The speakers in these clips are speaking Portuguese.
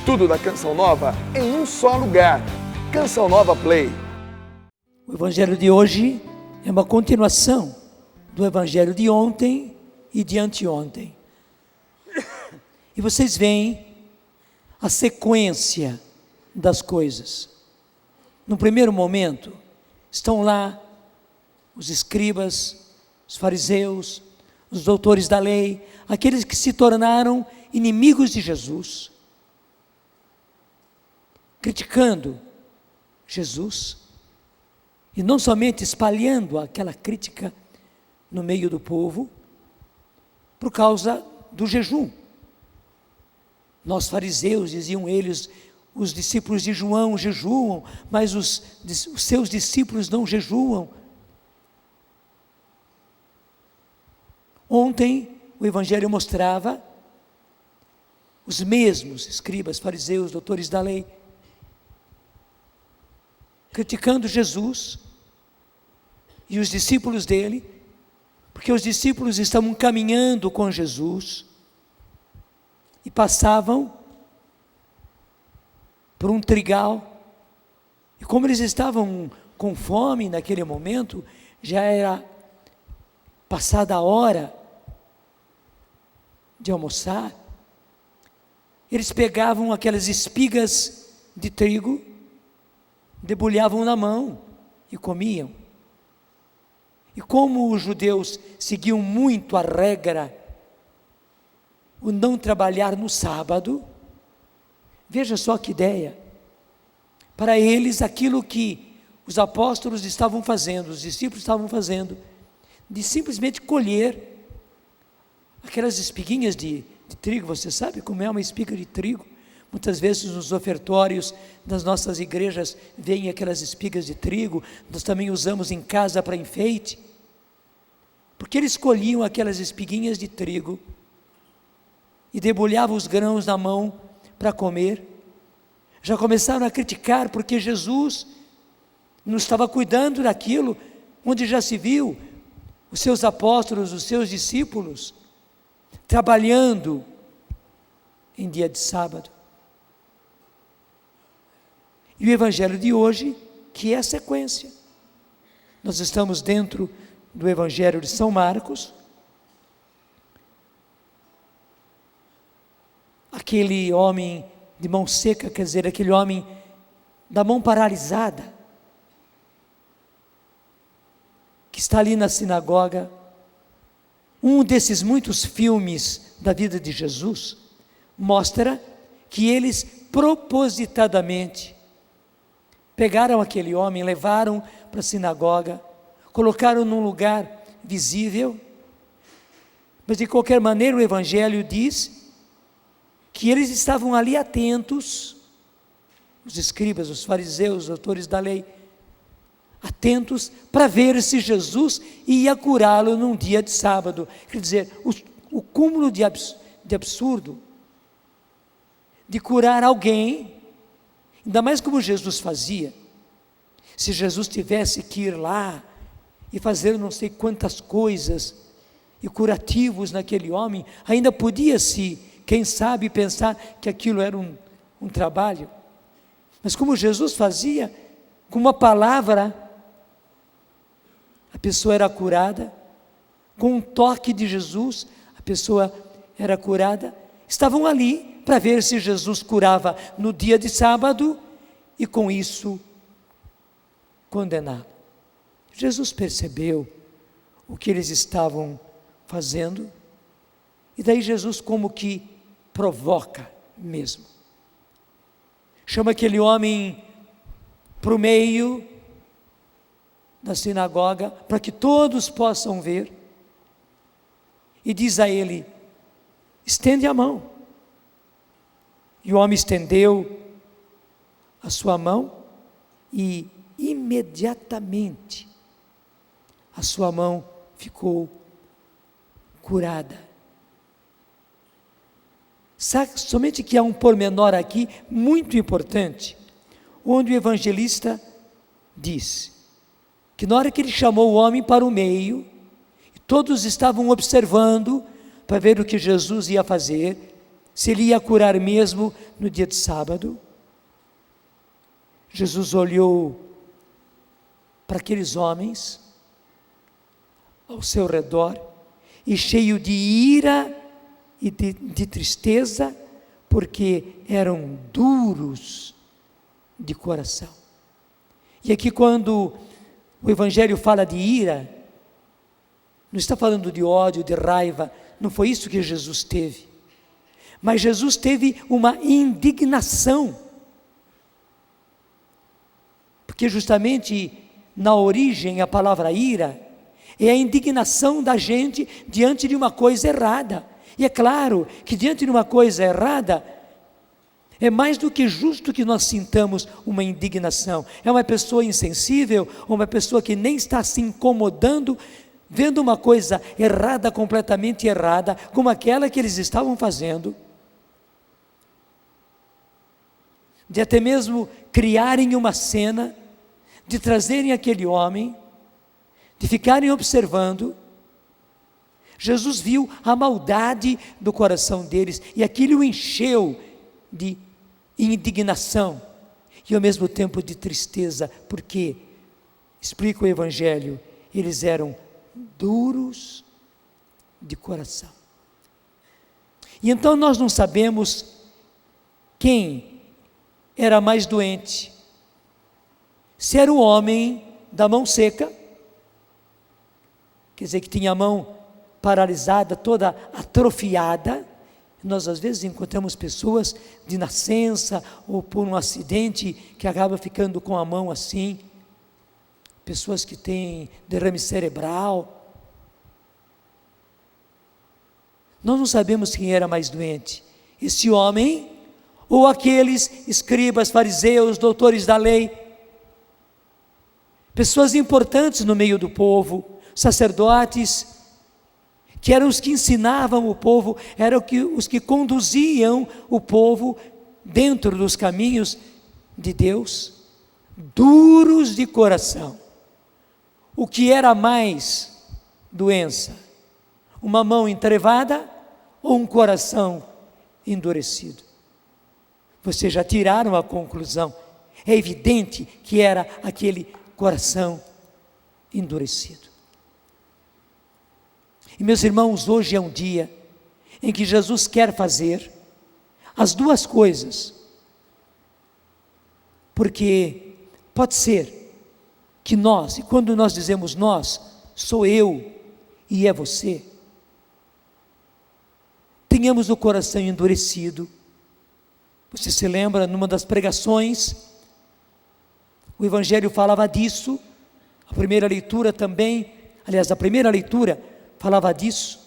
Tudo da Canção Nova em um só lugar. Canção Nova Play. O Evangelho de hoje é uma continuação do Evangelho de ontem e de anteontem. E vocês veem a sequência das coisas. No primeiro momento, estão lá os escribas, os fariseus, os doutores da lei, aqueles que se tornaram inimigos de Jesus, criticando Jesus, e não somente espalhando aquela crítica no meio do povo, por causa do jejum. Nós fariseus, diziam eles, os discípulos de João jejuam, mas os seus discípulos não jejuam. Ontem o Evangelho mostrava os mesmos escribas, fariseus, doutores da lei, criticando Jesus e os discípulos dele, porque os discípulos estavam caminhando com Jesus e passavam por um trigal, e como eles estavam com fome naquele momento, já era passada a hora de almoçar, eles pegavam aquelas espigas de trigo, debulhavam na mão e comiam. E como os judeus seguiam muito a regra, o não trabalhar no sábado, veja só que ideia, para eles aquilo que os apóstolos estavam fazendo, os discípulos estavam fazendo, de simplesmente colher aquelas espiguinhas de trigo. Você sabe como é uma espiga de trigo? Muitas vezes nos ofertórios das nossas igrejas vêm aquelas espigas de trigo, nós também usamos em casa para enfeite, porque eles colhiam aquelas espiguinhas de trigo e debulhavam os grãos na mão para comer. Já começaram a criticar porque Jesus não estava cuidando daquilo, onde já se viu os seus apóstolos, os seus discípulos, trabalhando em dia de sábado. E o Evangelho de hoje, que é a sequência. Nós estamos dentro do Evangelho de São Marcos. Aquele homem de mão seca, quer dizer, aquele homem da mão paralisada, que está ali na sinagoga. Um desses muitos filmes da vida de Jesus mostra que eles propositadamente pegaram aquele homem, levaram para a sinagoga, colocaram num lugar visível, mas de qualquer maneira o Evangelho diz que eles estavam ali atentos, os escribas, os fariseus, os doutores da lei, atentos para ver se Jesus ia curá-lo num dia de sábado. Quer dizer, o cúmulo de absurdo de curar alguém, ainda mais como Jesus fazia. Se Jesus tivesse que ir lá e fazer não sei quantas coisas e curativos naquele homem, ainda podia-se, quem sabe, pensar que aquilo era um trabalho. Mas como Jesus fazia, com uma palavra, a pessoa era curada, com um toque de Jesus, a pessoa era curada. Estavam ali para ver se Jesus curava no dia de sábado e com isso condená-lo. Jesus percebeu o que eles estavam fazendo e daí Jesus como que provoca mesmo. Chama aquele homem para o meio da sinagoga para que todos possam ver e diz a ele: estende a mão. E o homem estendeu a sua mão e imediatamente a sua mão ficou curada. Somente que há um pormenor aqui muito importante, onde o evangelista diz que na hora que ele chamou o homem para o meio, todos estavam observando para ver o que Jesus ia fazer, se ele ia curar mesmo no dia de sábado. Jesus olhou para aqueles homens ao seu redor, e cheio de ira e de tristeza, porque eram duros de coração. E aqui, quando o Evangelho fala de ira, não está falando de ódio, de raiva, não foi isso que Jesus teve. Mas Jesus teve uma indignação, porque justamente na origem a palavra ira é a indignação da gente diante de uma coisa errada. E é claro que diante de uma coisa errada, é mais do que justo que nós sintamos uma indignação. É uma pessoa insensível, uma pessoa que nem está se incomodando, vendo uma coisa errada, completamente errada, como aquela que eles estavam fazendo, de até mesmo criarem uma cena, de trazerem aquele homem, de ficarem observando. Jesus viu a maldade do coração deles, e aquilo o encheu de indignação, e ao mesmo tempo de tristeza, porque, explica o Evangelho, eles eram duros de coração. E então nós não sabemos quem era mais doente, se era o homem da mão seca, quer dizer, que tinha a mão paralisada, toda atrofiada. Nós às vezes encontramos pessoas de nascença ou por um acidente que acaba ficando com a mão assim, pessoas que têm derrame cerebral. Nós não sabemos quem era mais doente, esse homem ou aqueles escribas, fariseus, doutores da lei, pessoas importantes no meio do povo, sacerdotes, que eram os que ensinavam o povo, eram os que conduziam o povo dentro dos caminhos de Deus, duros de coração. O que era mais doença? Uma mão entrevada ou um coração endurecido? Vocês já tiraram a conclusão. É evidente que era aquele coração endurecido. E meus irmãos, hoje é um dia em que Jesus quer fazer as duas coisas, porque pode ser que nós, e quando nós dizemos nós, sou eu e é você, tenhamos o coração endurecido. Você se lembra, numa das pregações, o Evangelho falava disso, a primeira leitura também, aliás, a primeira leitura falava disso,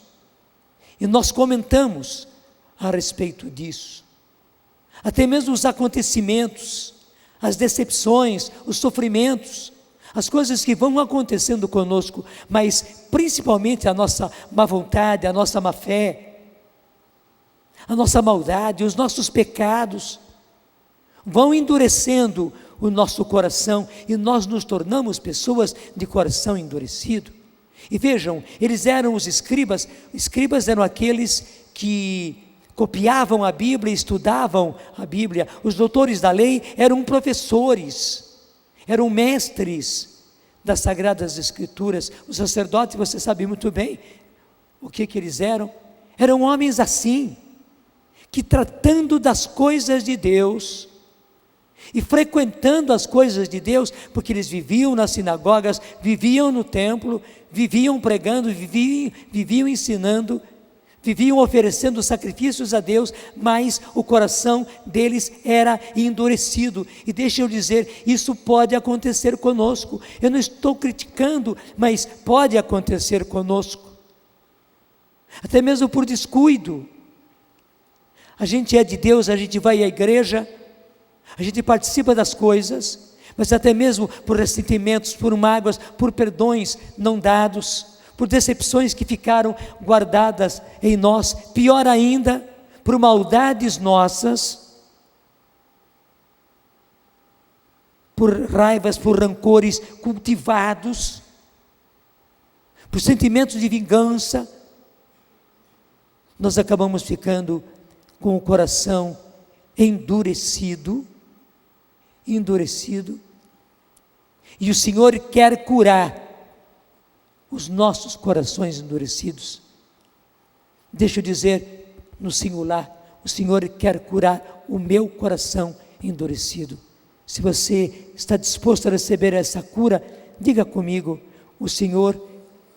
e nós comentamos a respeito disso, até mesmo os acontecimentos, as decepções, os sofrimentos, as coisas que vão acontecendo conosco, mas principalmente a nossa má vontade, a nossa má fé, a nossa maldade, os nossos pecados, vão endurecendo o nosso coração, e nós nos tornamos pessoas de coração endurecido. E vejam, eles eram os escribas eram aqueles que copiavam a Bíblia, estudavam a Bíblia. Os doutores da lei eram professores, eram mestres das Sagradas Escrituras. Os sacerdotes, você sabe muito bem o que eles eram. Eram homens assim, que tratando das coisas de Deus, e frequentando as coisas de Deus, porque eles viviam nas sinagogas, viviam no templo, viviam pregando, viviam ensinando, viviam oferecendo sacrifícios a Deus, mas o coração deles era endurecido. E deixa eu dizer, isso pode acontecer conosco. Eu não estou criticando, mas pode acontecer conosco, até mesmo por descuido. A gente é de Deus, a gente vai à igreja, a gente participa das coisas, mas até mesmo por ressentimentos, por mágoas, por perdões não dados, por decepções que ficaram guardadas em nós, pior ainda, por maldades nossas, por raivas, por rancores cultivados, por sentimentos de vingança, nós acabamos ficando com o coração endurecido, e o Senhor quer curar os nossos corações endurecidos. Deixa eu dizer no singular, o Senhor quer curar o meu coração endurecido. Se você está disposto a receber essa cura, diga comigo: o Senhor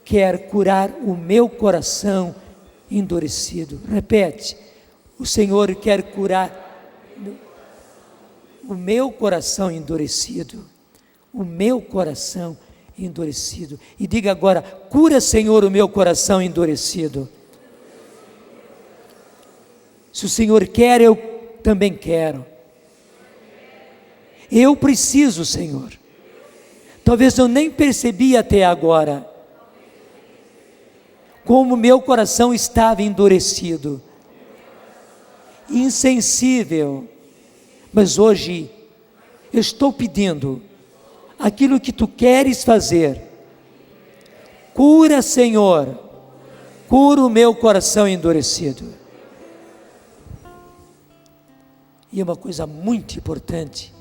quer curar o meu coração endurecido. Repete: o Senhor quer curar o meu coração endurecido. O meu coração endurecido. E diga agora: cura, Senhor, o meu coração endurecido. Se o Senhor quer, eu também quero. Eu preciso, Senhor. Talvez eu nem percebi até agora como meu coração estava endurecido, insensível, mas hoje eu estou pedindo aquilo que tu queres fazer. Cura, Senhor, cura o meu coração endurecido. E uma coisa muito importante,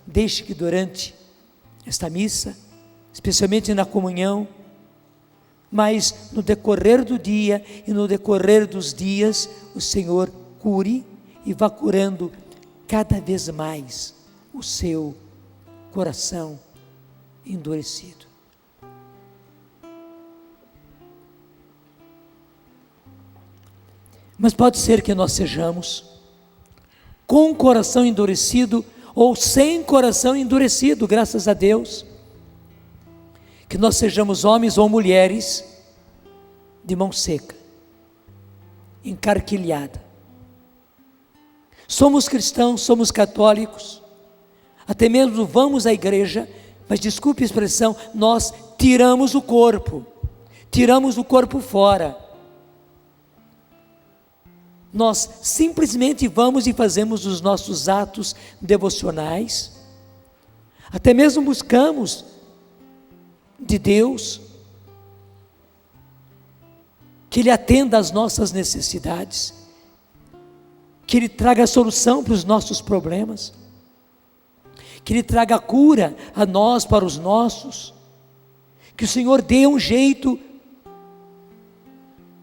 deixe que durante esta missa, especialmente na comunhão, mas no decorrer do dia e no decorrer dos dias, o Senhor cure e vá curando cada vez mais o seu coração endurecido. Mas pode ser que nós sejamos com o coração endurecido ou sem coração endurecido, graças a Deus. Que nós sejamos homens ou mulheres de mão seca, encarquilhada. Somos cristãos, somos católicos, até mesmo vamos à igreja, mas desculpe a expressão, nós tiramos o corpo fora. Nós simplesmente vamos e fazemos os nossos atos devocionais, até mesmo buscamos de Deus que Ele atenda às nossas necessidades, que Ele traga a solução para os nossos problemas, que Ele traga a cura a nós, para os nossos, que o Senhor dê um jeito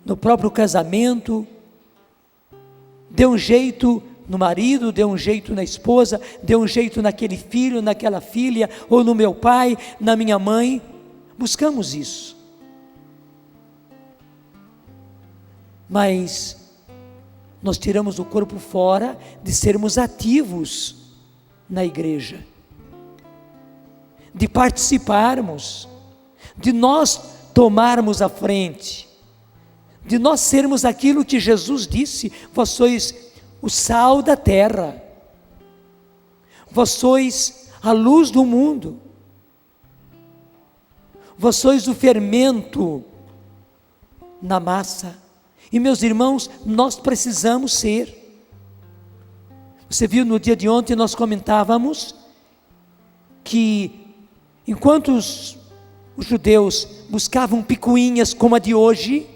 no próprio casamento, dê um jeito no marido, dê um jeito na esposa, dê um jeito naquele filho, naquela filha, ou no meu pai, na minha mãe. Buscamos isso. Mas nós tiramos o corpo fora de sermos ativos na igreja, de participarmos, de nós tomarmos a frente, de nós sermos aquilo que Jesus disse: vós sois o sal da terra, vós sois a luz do mundo, vós sois o fermento na massa. E meus irmãos, nós precisamos ser. Você viu no dia de ontem, nós comentávamos que enquanto os judeus buscavam picuinhas como a de hoje,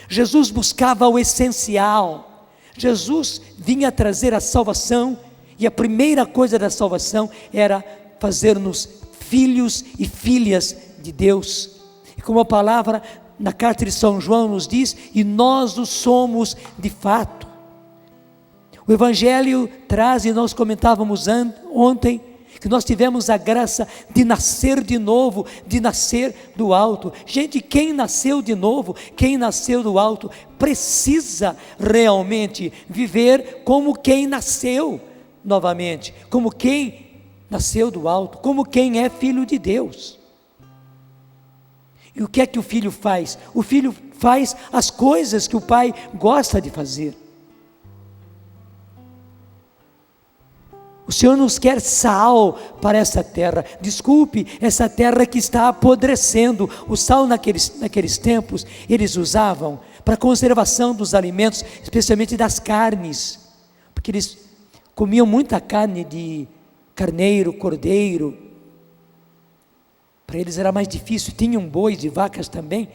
Jesus buscava o essencial. Jesus vinha trazer a salvação, e a primeira coisa da salvação era fazer-nos filhos e filhas de Deus. E como a palavra na carta de São João nos diz, e nós o somos de fato. O Evangelho traz, e nós comentávamos ontem, que nós tivemos a graça de nascer de novo, de nascer do alto. Gente, quem nasceu de novo, quem nasceu do alto, precisa realmente viver como quem nasceu novamente, como quem nasceu do alto, como quem é filho de Deus. E o que é que o filho faz? O filho faz as coisas que o pai gosta de fazer. O Senhor nos quer sal para essa terra. Desculpe, essa terra que está apodrecendo. O sal naqueles tempos, eles usavam para conservação dos alimentos, especialmente das carnes, porque eles comiam muita carne de carneiro, cordeiro. Para eles era mais difícil, tinham bois e vacas também,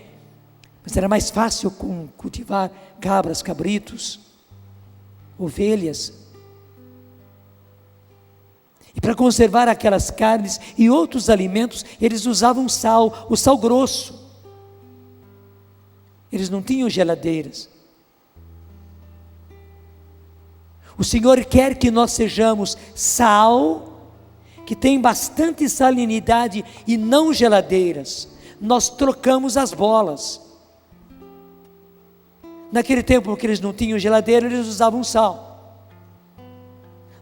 mas era mais fácil cultivar cabras, cabritos. ovelhas. E para conservar aquelas carnes e outros alimentos, eles usavam sal, o sal grosso. Eles não tinham geladeiras. O Senhor quer que nós sejamos sal, que tem bastante salinidade e não geladeiras. Nós trocamos as bolas. Naquele tempo que eles não tinham geladeira, eles usavam sal.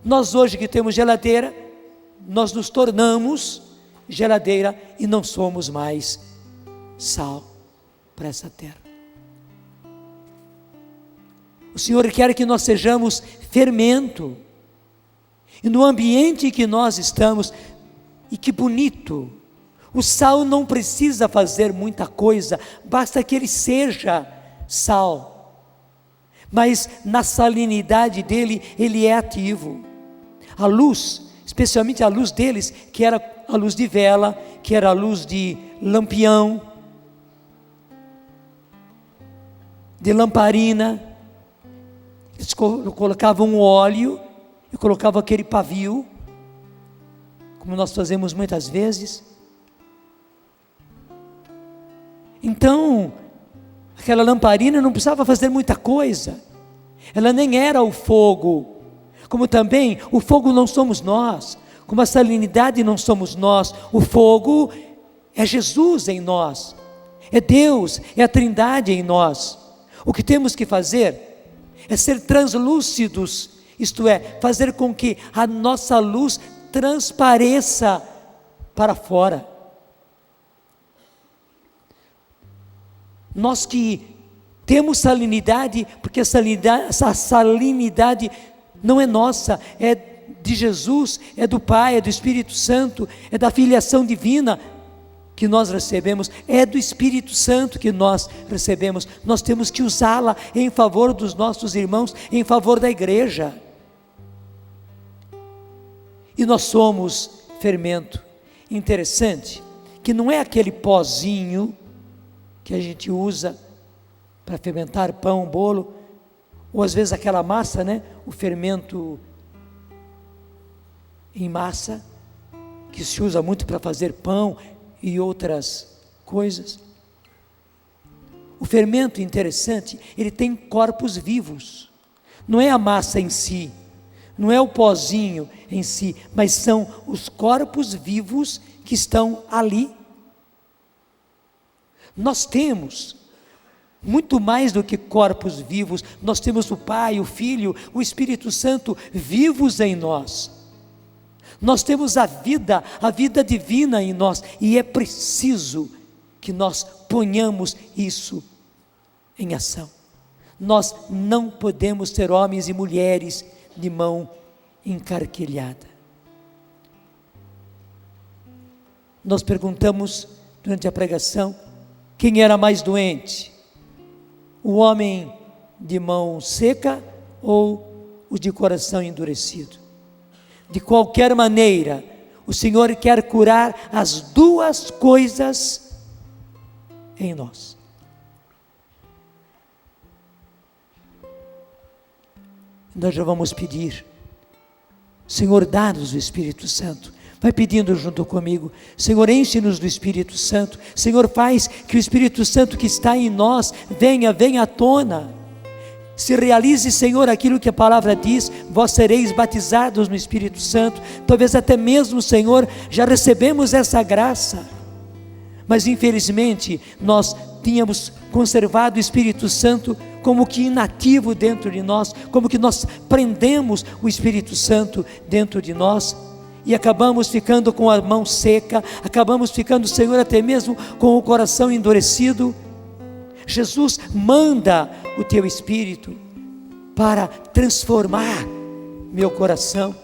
Nós hoje que temos geladeira, nós nos tornamos geladeira e não somos mais sal para essa terra. O Senhor quer que nós sejamos fermento. E no ambiente que nós estamos, e que bonito, o sal não precisa fazer muita coisa, basta que ele seja sal. Mas na salinidade dele, ele é ativo. A luz, especialmente a luz deles, que era a luz de vela, que era a luz de lampião, de lamparina. Eles colocavam óleo e colocavam aquele pavio, como nós fazemos muitas vezes. Então, aquela lamparina não precisava fazer muita coisa, ela nem era o fogo, como também o fogo não somos nós, como a salinidade não somos nós, o fogo é Jesus em nós, é Deus, é a Trindade em nós. O que temos que fazer é ser translúcidos, isto é, fazer com que a nossa luz transpareça para fora. Nós que temos salinidade, porque essa salinidade não é nossa, é de Jesus, é do Pai, é do Espírito Santo, é da filiação divina que nós recebemos, é do Espírito Santo que nós recebemos. Nós temos que usá-la em favor dos nossos irmãos, em favor da igreja. E nós somos fermento. Interessante que não é aquele pozinho que a gente usa para fermentar pão, bolo, ou às vezes aquela massa, né? O fermento em massa, que se usa muito para fazer pão e outras coisas. O fermento, interessante, ele tem corpos vivos. Não é a massa em si, não é o pozinho em si, mas são os corpos vivos que estão ali. Nós temos muito mais do que corpos vivos, nós temos o Pai, o Filho, o Espírito Santo vivos em nós. Nós temos a vida divina em nós, e é preciso que nós ponhamos isso em ação. Nós não podemos ser homens e mulheres de mão encarquilhada. Nós perguntamos durante a pregação, quem era mais doente? O homem de mão seca ou o de coração endurecido? De qualquer maneira, o Senhor quer curar as duas coisas em nós. Nós já vamos pedir, Senhor, dá-nos o Espírito Santo. Vai pedindo junto comigo, Senhor, enche-nos do Espírito Santo. Senhor, faz que o Espírito Santo que está em nós venha à tona. Se realize, Senhor, aquilo que a palavra diz, vós sereis batizados no Espírito Santo. Talvez até mesmo, Senhor, já recebemos essa graça, mas infelizmente nós tínhamos conservado o Espírito Santo como que inativo dentro de nós, como que nós prendemos o Espírito Santo dentro de nós, e acabamos ficando com a mão seca, acabamos ficando, Senhor, até mesmo com o coração endurecido. Jesus, manda o teu Espírito para transformar meu coração.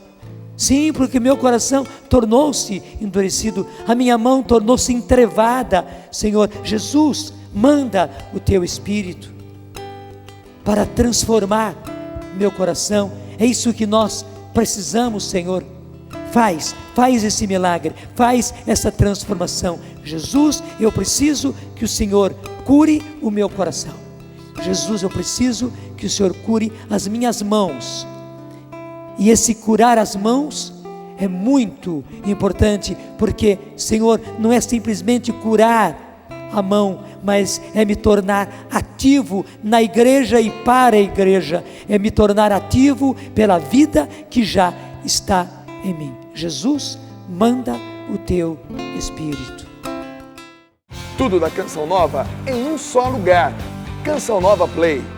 Sim, porque meu coração tornou-se endurecido, a minha mão tornou-se entrevada. Senhor, Jesus, manda o teu Espírito para transformar meu coração. É isso que nós precisamos, Senhor. Faz esse milagre, faz essa transformação. Jesus, eu preciso que o Senhor cure o meu coração. Jesus, eu preciso que o Senhor cure as minhas mãos. E esse curar as mãos é muito importante, porque, Senhor, não é simplesmente curar a mão, mas é me tornar ativo na igreja e para a igreja, é me tornar ativo pela vida que já está em mim. Jesus, manda o teu Espírito. Tudo da Canção Nova em um só lugar. Canção Nova Play.